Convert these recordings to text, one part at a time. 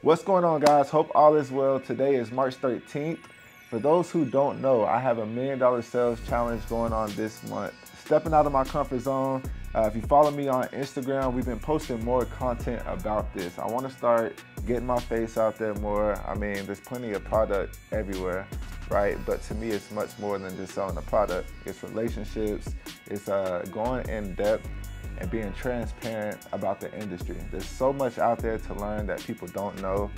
What's going on, guys? Hope all is well. Today is March 13th. For those who don't know, I have a $1 million sales challenge going on this month. Stepping out of my comfort zone. If you follow me on Instagram, we've been posting more content about this. I want to start getting my face out there more. I mean, there's plenty of product everywhere, right? But to me, it's much more than just selling a product. It's relationships. It's going in depth and being transparent about the industry. There's so much out there to learn that people don't know.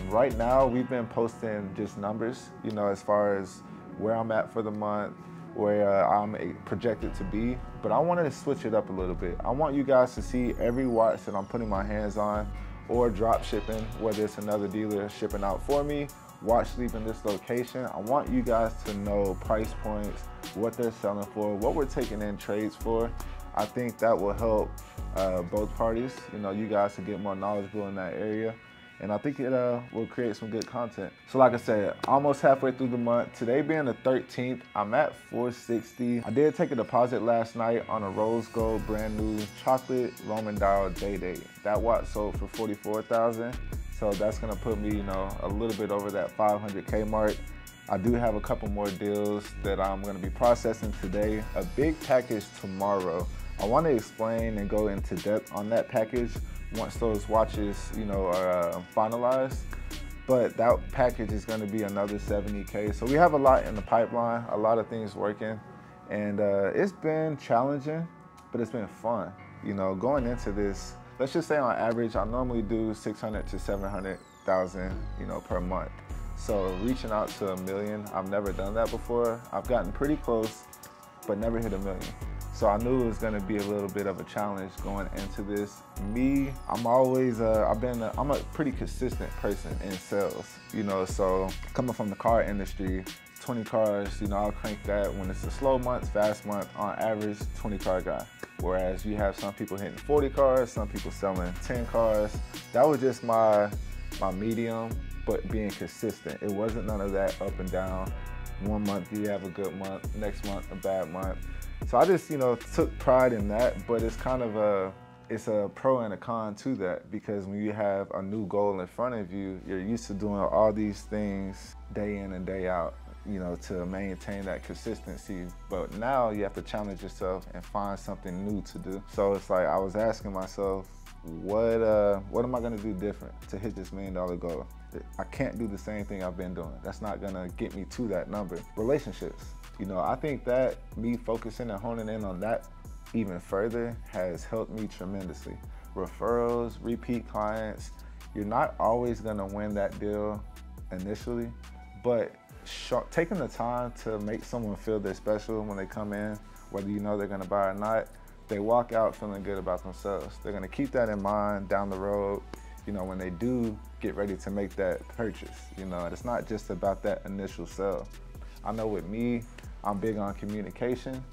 Right now, we've been posting just numbers, you know, as far as where I'm at for the month, where I'm projected to be, but I wanted to switch it up a little bit. I want you guys to see every watch that I'm putting my hands on or drop shipping, whether it's another dealer shipping out for me, watch leaving this location. I want you guys to know price points, what they're selling for, what we're taking in trades for. I think that will help both parties. You know, you guys can get more knowledgeable in that area. And I think it will create some good content. So like I said, almost halfway through the month. Today being the 13th, I'm at 460. I did take a deposit last night on a rose gold brand new chocolate Roman dial day date. That watch sold for 44,000. So that's gonna put me, you know, a little bit over that 500K mark. I do have a couple more deals that I'm gonna be processing today. A big package tomorrow. I wanna explain and go into depth on that package once those watches, you know, are finalized. But that package is gonna be another 70K. So we have a lot in the pipeline, a lot of things working. And it's been challenging, but it's been fun. You know, going into this, let's just say on average, I normally do 600 to 700,000, you know, per month. So reaching out to $1 million, I've never done that before. I've gotten pretty close, but never hit $1 million. So I knew it was gonna be a little bit of a challenge going into this. Me, I'm always, I'm a pretty consistent person in sales, you know, so coming from the car industry, 20 cars, you know, I'll crank that when it's a slow month, fast month, on average, 20 car guy. Whereas you have some people hitting 40 cars, some people selling 10 cars. That was just my medium, but being consistent. It wasn't none of that up and down. One month you have a good month, next month a bad month. So I just, you know, took pride in that, but it's kind of it's a pro and a con to that, because when you have a new goal in front of you, you're used to doing all these things day in and day out, you know, to maintain that consistency. But now you have to challenge yourself and find something new to do. So it's like I was asking myself, what am I gonna do different to hit this $1 million goal? I can't do the same thing I've been doing. That's not gonna get me to that number. Relationships. You know, I think that me focusing and honing in on that even further has helped me tremendously. Referrals, repeat clients, you're not always gonna win that deal initially, but taking the time to make someone feel they're special when they come in, whether you know they're gonna buy or not, they walk out feeling good about themselves. They're gonna keep that in mind down the road, you know, when they do get ready to make that purchase. You know, it's not just about that initial sale. I know with me, I'm big on communication.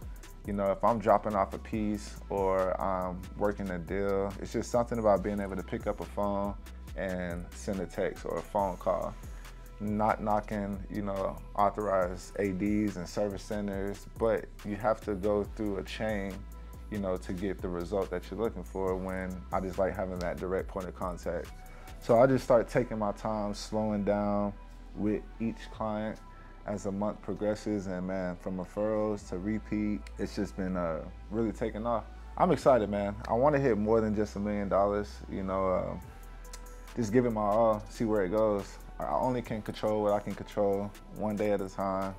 You know, if I'm dropping off a piece or I'm working a deal, it's just something about being able to pick up a phone and send a text or a phone call. Not knocking, you know, authorized ADs and service centers, but you have to go through a chain, you know, to get the result that you're looking for. When I just like having that direct point of contact. So I just start taking my time, slowing down with each client as the month progresses, and man, from referrals to repeat, it's just been really taking off. I'm excited, man. I want to hit more than just $1 million, you know, just give it my all, see where it goes. I only can control what I can control, one day at a time,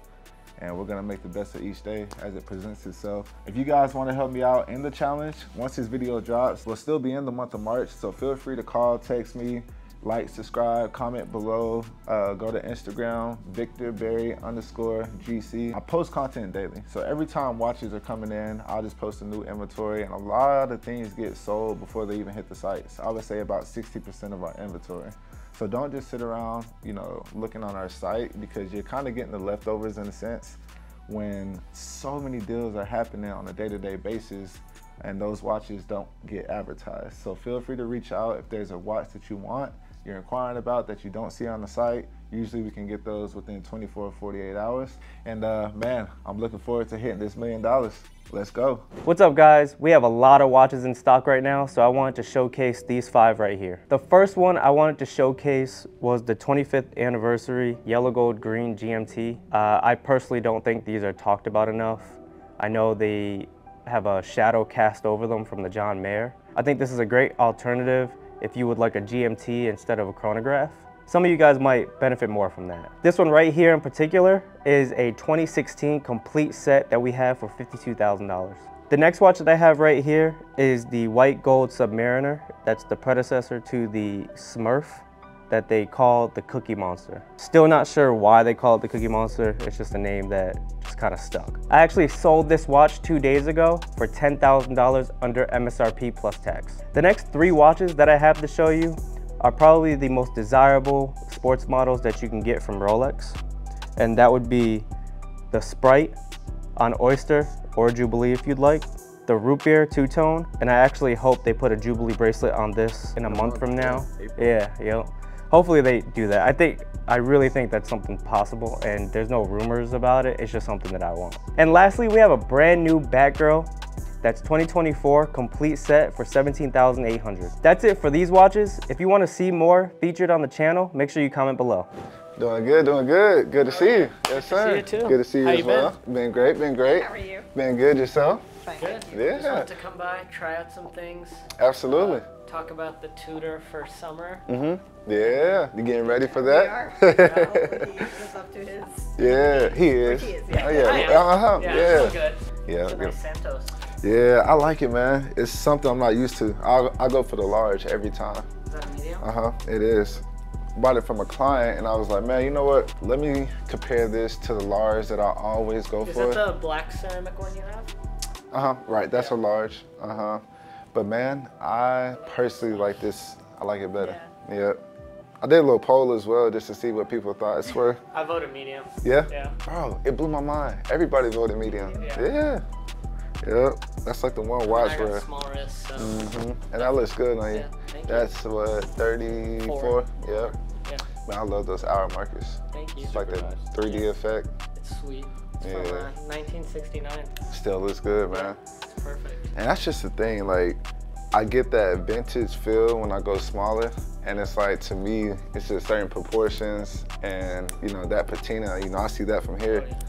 and we're gonna make the best of each day as it presents itself. If you guys wanna help me out in the challenge, once this video drops, we'll still be in the month of March, so feel free to call, text me, like, subscribe, comment below, go to Instagram, VictorBerry_GC. I post content daily, so every time watches are coming in, I'll just post a new inventory, and a lot of things get sold before they even hit the sites. I would say about 60% of our inventory. So don't just sit around, you know, looking on our site, because you're kind of getting the leftovers in a sense when so many deals are happening on a day-to-day basis and those watches don't get advertised. So feel free to reach out if there's a watch that you want you're inquiring about that you don't see on the site. Usually we can get those within 24 or 48 hours. And man, I'm looking forward to hitting this $1 million. Let's go. What's up, guys? We have a lot of watches in stock right now, so I wanted to showcase these 5 right here. The first one I wanted to showcase was the 25th anniversary yellow gold green GMT. I personally don't think these are talked about enough. I know they have a shadow cast over them from the John Mayer. I think this is a great alternative if you would like a GMT instead of a chronograph. Some of you guys might benefit more from that. This one right here in particular is a 2016 complete set that we have for $52,000. The next watch that I have right here is the white gold Submariner. That's the predecessor to the Smurf that they call the Cookie Monster. Still not sure why they call it the Cookie Monster. It's just a name that just kind of stuck. I actually sold this watch 2 days ago for $10,000 under MSRP plus tax. The next 3 watches that I have to show you are probably the most desirable sports models that you can get from Rolex. And that would be the Sprite on Oyster or Jubilee if you'd like, the Root Beer two-tone, and I actually hope they put a Jubilee bracelet on this in a month from now. Yeah. Hopefully they do that. I really think that's something possible, and there's no rumors about it. It's just something that I want. And lastly, we have a brand new Batgirl. That's 2024 complete set for $17,800. That's it for these watches. If you want to see more featured on the channel, make sure you comment below. Doing good, doing good. Good to see you. Yes, sir. Good to see you too. Good to see you as well. Been great, been great. How are you? Been good yourself? Fine. Good. Yeah. Just wanted to come by, try out some things. Absolutely. Talk about the Tudor for summer. Yeah, you getting ready for We that? are. He is up to his. Yeah, he is. He is, yeah. Oh, yeah. I am. Yeah. It's good. Yeah. It's a nice Santos. Yeah, I like it, man. It's something I'm not used to. I go for the large every time. Is that a medium? It is. Bought it from a client, and I was like, man, you know what? Let me compare this to the large that I always go Is for. that the black ceramic one you have? Right, that's a large. But man, I personally like this. I like it better. Yeah. I did a little poll as well just to see what people thought. I swear. I voted medium. Yeah? Yeah. Bro, it blew my mind. Everybody voted medium. Yeah. Yep. That's like the one watch I got where. small wrists, so. And that looks good on you. Yeah, thank you. That's what, 34? Yep. Yeah. Man, I love those hour markers. Thank you. It's like that 3D effect. It's sweet. It's from 1969. Still looks good, man. It's perfect. And that's just the thing, like, I get that vintage feel when I go smaller, and it's like, to me, it's just certain proportions, and you know, that patina, you know, I see that from here. Oh, yeah.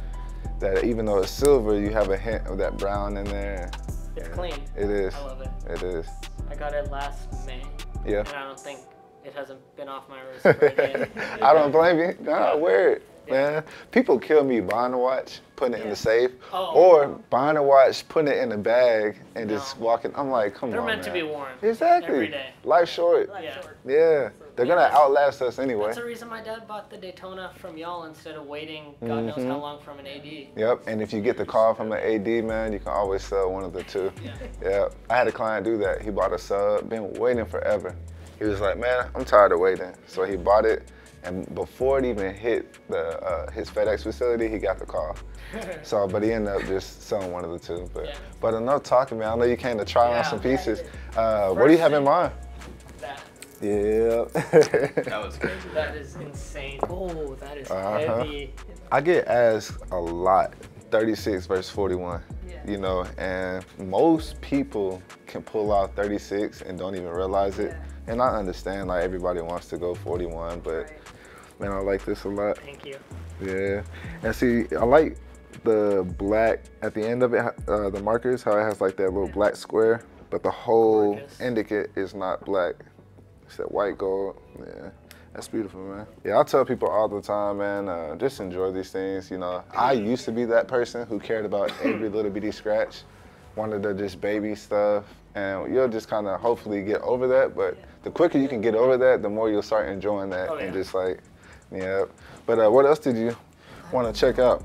That even though it's silver, you have a hint of that brown in there. It's clean. It is. I love it. It is. I got it last May. Yeah. And I don't think it hasn't been off my wrist for a day. I don't blame you. No, wear it, man. People kill me buying a watch, putting it in the safe, or buying a watch, putting it in a bag, and just walking. I'm like, come They're on, meant to man. be worn. Exactly. Every day. Life's short. Yeah. Yeah. They're gonna outlast us anyway. That's the reason my dad bought the Daytona from y'all instead of waiting God knows how long from an AD. Yep, and if you get the call from an AD, man, you can always sell one of the two. Yeah. I had a client do that. He bought a sub, been waiting forever. He was like, man, I'm tired of waiting. So he bought it, and before it even hit the his FedEx facility, he got the call. So, but he ended up just selling one of the two. But enough talking, man. I know you came to try on some pieces. What do you have in mind? That. Yeah. That was crazy. That is insane. Oh, that is heavy. I get asked a lot, 36 versus 41. You know, and most people can pull out 36 and don't even realize it. And I understand, like, everybody wants to go 41, but man, I like this a lot. Thank you. Yeah, and see, I like the black at the end of it, the markers, how it has like that little black square, but the whole indicate is not black. It's that white gold. Yeah, that's beautiful, man. Yeah, I tell people all the time, man, just enjoy these things. You know, I used to be that person who cared about every little bitty scratch, wanted to just baby stuff, and you'll just kind of hopefully get over that. But the quicker you can get over that, the more you'll start enjoying that, and just like, yeah. But what else did you want to check out?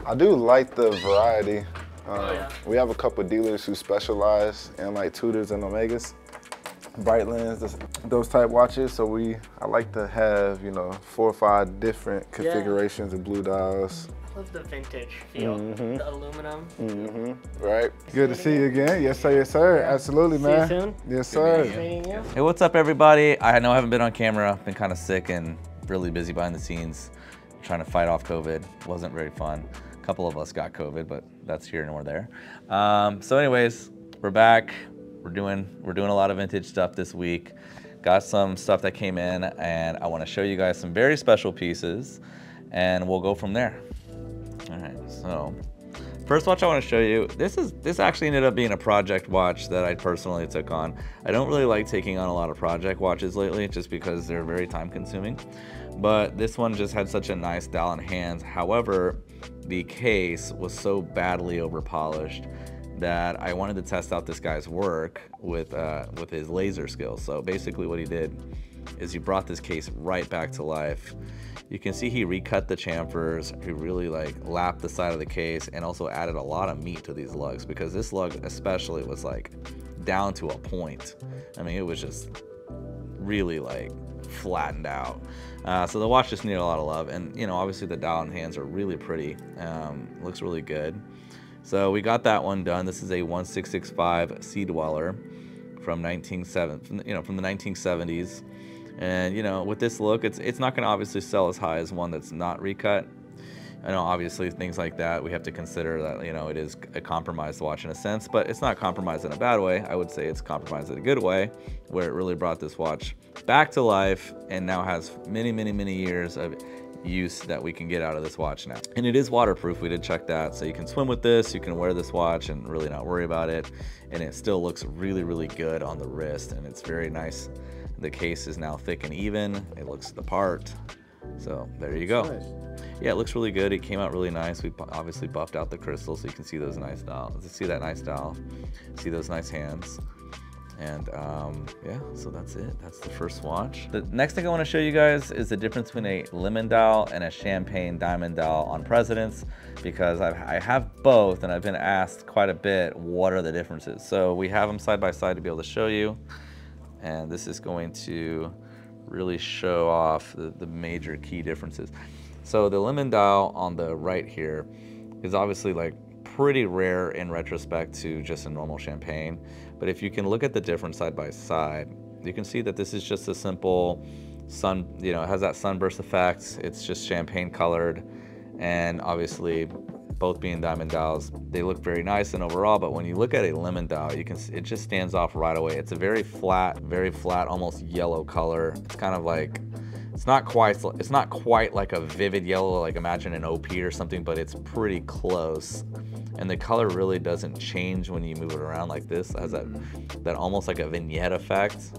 I do like the variety. We have a couple dealers who specialize in like Tudors and Omegas, Breitlands, those type watches. So I like to have, you know, 4 or 5 different configurations of blue dials. love the vintage feel, the aluminum. Right. Good to see you again. Yes, sir. Yes, sir. Yeah. Absolutely, See man. you soon. Yes, sir. Meeting you. Hey, what's up, everybody? I know I haven't been on camera. Been kind of sick and really busy behind the scenes, trying to fight off COVID. Wasn't very fun. A couple of us got COVID, but that's here nor there. So anyways, we're back. We're doing a lot of vintage stuff this week. Got some stuff that came in, and I want to show you guys some very special pieces, and we'll go from there. All right, so first watch I want to show you, this actually ended up being a project watch that I personally took on. I don't really like taking on a lot of project watches lately just because they're very time consuming, but this one just had such a nice dial in hands. However, the case was so badly over polished that I wanted to test out this guy's work with his laser skills. So basically what he did is he brought this case right back to life. You can see he recut the chamfers, he really like lapped the side of the case, and also added a lot of meat to these lugs, because this lug especially was like down to a point. I mean, it was just really like flattened out. So the watch just needed a lot of love, and you know, obviously the dial and hands are really pretty. Looks really good. So we got that one done. This is a 1665 Sea Dweller from the 1970s. And you know, with this look, it's not going to obviously sell as high as one that's not recut. I know obviously things like that, we have to consider that, you know, it is a compromised watch in a sense, but it's not compromised in a bad way. I would say it's compromised in a good way, where it really brought this watch back to life and now has many, many, many years of use that we can get out of this watch now. And it is waterproof, we did check that, so you can swim with this, you can wear this watch and really not worry about it, and it still looks really, really good on the wrist, and it's very nice. The case is now thick and even, it looks the part, so there you go. Nice. Yeah, it looks really good. It came out really nice. We obviously buffed out the crystal so you can see those nice dials, see that nice dial, see those nice hands. And yeah, so that's it. That's the first watch. The next thing I want to show you guys is the difference between a lemon dial and a champagne diamond dial on Presidents, because I have both and I've been asked quite a bit what are the differences. So we have them side by side to be able to show you, and this is going to really show off the major key differences. So the lemon dial on the right here is obviously like pretty rare in retrospect to just a normal champagne. But if you can look at the difference side by side, you can see that this is just a simple sun, you know, it has that sunburst effect. It's just champagne colored, and obviously both being diamond dials, they look very nice and overall, but when you look at a lemon dial, you can, it just stands off right away. It's a very flat, almost yellow color. It's kind of like, it's not quite like a vivid yellow, like imagine an OP or something, but it's pretty close. And the color really doesn't change when you move it around like this. It has that almost like a vignette effect.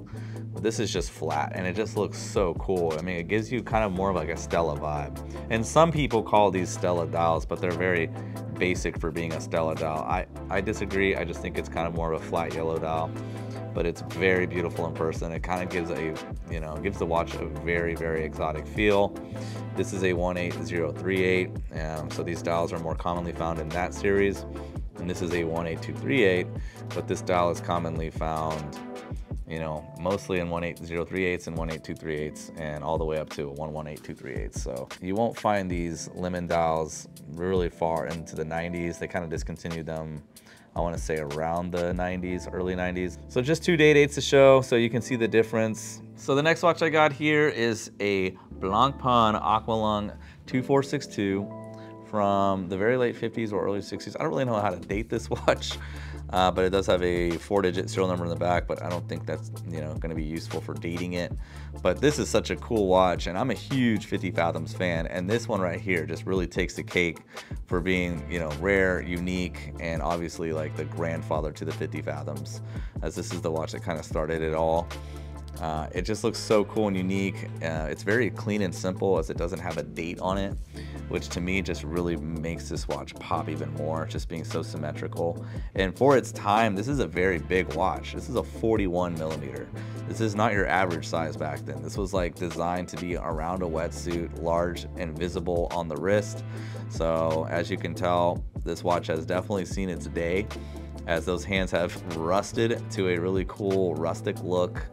But this is just flat, and it just looks so cool. I mean, it gives you kind of more of like a Stella vibe. And some people call these Stella dials, but they're very basic for being a Stella dial. I disagree. I just think it's kind of more of a flat yellow dial, but it's very beautiful in person. It kind of gives a, you know, gives the watch a very, very exotic feel. This is a 18038, so these dials are more commonly found in that series, and this is a 18238, but this dial is commonly found, you know, mostly in 18038s and 18238s, and all the way up to 11828. So you won't find these lemon dials really far into the 90s. They kind of discontinued them, I want to say around the 90s, early 90s. So just 2 dates to show, so you can see the difference. So the next watch I got here is a Blancpain Aqualung 2462 from the very late 50s or early 60s. I don't really know how to date this watch, but it does have a 4-digit serial number in the back, but I don't think that's, you know, going to be useful for dating it. But this is such a cool watch, and I'm a huge 50 Fathoms fan, and this one right here just really takes the cake for being, you know, rare, unique, and obviously like the grandfather to the 50 Fathoms, as this is the watch that kind of started it all. It just looks so cool and unique. It's very clean and simple, as it doesn't have a date on it, which to me just really makes this watch pop even more, just being so symmetrical. And for its time, this is a very big watch. This is a 41 millimeter. This is not your average size back then. This was like designed to be around a wetsuit, large and visible on the wrist. So as you can tell, this watch has definitely seen its day, as those hands have rusted to a really cool rustic look.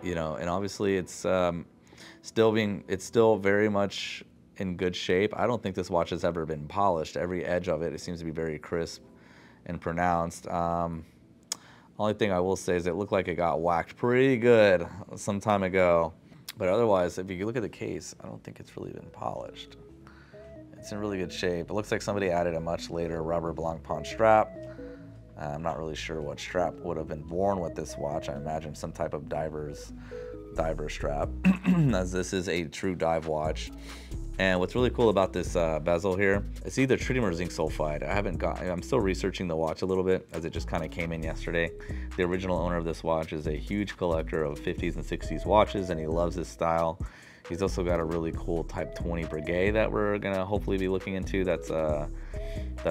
You know, and obviously it's still very much in good shape. I don't think this watch has ever been polished. Every edge of it, it seems to be very crisp and pronounced. Only thing I will say is it looked like it got whacked pretty good some time ago. But otherwise, if you look at the case, I don't think it's really been polished. It's in really good shape. It looks like somebody added a much later rubber Blancpain strap. I'm not really sure what strap would have been worn with this watch. I imagine some type of diver strap, as this is a true dive watch. And what's really cool about this bezel here, it's either tritium or zinc sulfide. I'm still researching the watch a little bit, as it just kind of came in yesterday. The original owner of this watch is a huge collector of 50s and 60s watches, and he loves this style. He's also got a really cool Type 20 Breguet that we're gonna hopefully be looking into. That's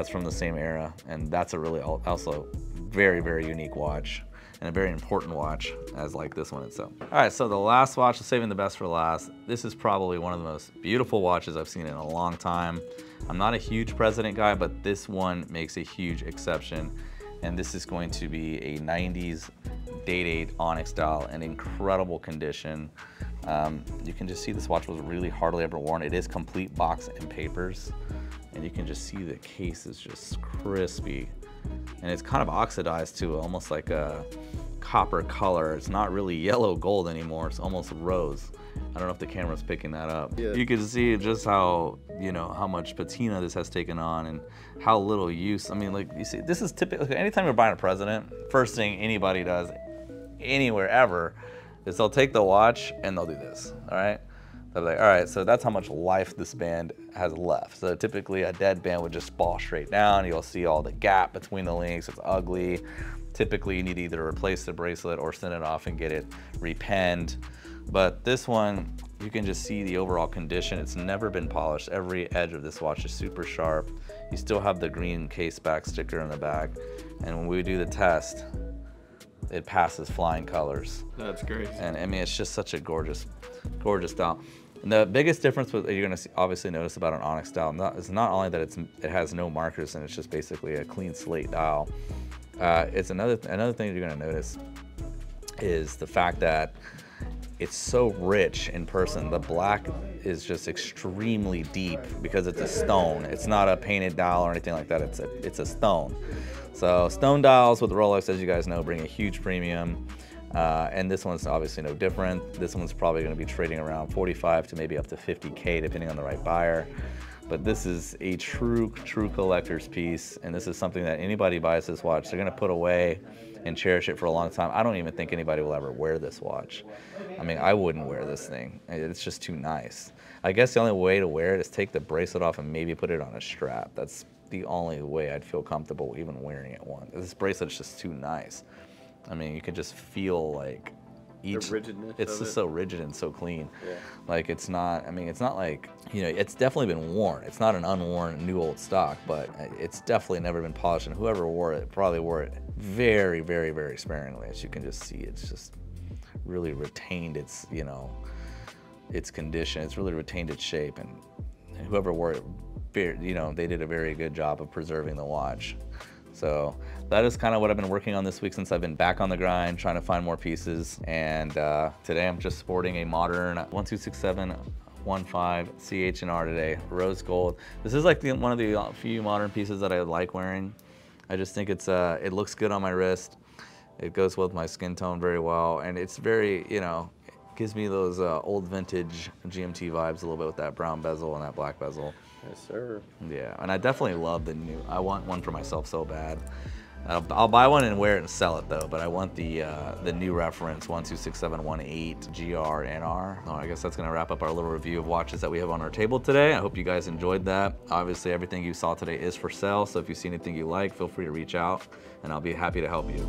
from the same era, and that's a really also very, very unique watch, and a very important watch, as like this one itself. All right, so the last watch, saving the best for last. This is probably one of the most beautiful watches I've seen in a long time. I'm not a huge President guy, but this one makes a huge exception. And this is going to be a 90s date-8 onyx dial in incredible condition. You can just see this watch was really hardly ever worn. It is complete box and papers. And you can just see the case is just crispy. And it's kind of oxidized to almost like a copper color. It's not really yellow gold anymore. It's almost rose. I don't know if the camera's picking that up. Yeah. You can see just how, how much patina this has taken on and how little use. I mean, like, you see, this is typically, anytime you're buying a President, first thing anybody does anywhere ever is they'll take the watch and they'll do this, all right? They'll be like, all right, so that's how much life this band has left. So typically a dead band would just fall straight down. You'll see all the gap between the links. It's ugly. Typically you need to either replace the bracelet or send it off and get it repenned. But this one, you can just see the overall condition. It's never been polished. Every edge of this watch is super sharp. You still have the green case back sticker in the back. And when we do the test, it passes flying colors. That's great. And I mean, it's just such a gorgeous, gorgeous dial. And the biggest difference you're gonna obviously notice about an onyx dial is not only that it has no markers and it's just basically a clean slate dial. It's another thing you're gonna notice is the fact that it's so rich in person. The black is just extremely deep because it's a stone. It's not a painted dial or anything like that. It's a stone. So stone dials with Rolex, as you guys know, bring a huge premium. And this one's obviously no different. This one's probably going to be trading around 45 to maybe up to 50K, depending on the right buyer. But this is a true collector's piece, and this is something that anybody buys this watch, they're going to put away and cherish it for a long time. I don't even think anybody will ever wear this watch. I mean, I wouldn't wear this thing. It's just too nice. I guess the only way to wear it is take the bracelet off and maybe put it on a strap. That's the only way I'd feel comfortable even wearing it once. This bracelet's just too nice. I mean, you can just feel like each, the rigidness it's just so rigid and so clean. Yeah. Like it's not, I mean, it's not like, it's definitely been worn. It's not an unworn new old stock, but it's definitely never been polished, and whoever wore it probably wore it very, very, very sparingly. As you can just see, it's just really retained its, its condition. It's really retained its shape, and whoever wore it, they did a very good job of preserving the watch. So that is kind of what I've been working on this week since I've been back on the grind, trying to find more pieces. And today I'm just sporting a modern 126715 CH&R today, rose gold. This is like one of the few modern pieces that I like wearing. I just think it looks good on my wrist. It goes with my skin tone very well, and it's very, it gives me those old vintage GMT vibes a little bit with that brown bezel and that black bezel. Yes, sir. Yeah, and I definitely love the new. I want one for myself so bad. I'll buy one and wear it and sell it though. But I want the new reference 126718 GR&R. Oh, I guess that's gonna wrap up our little review of watches that we have on our table today. I hope you guys enjoyed that. Obviously, everything you saw today is for sale. So if you see anything you like, feel free to reach out, and I'll be happy to help you.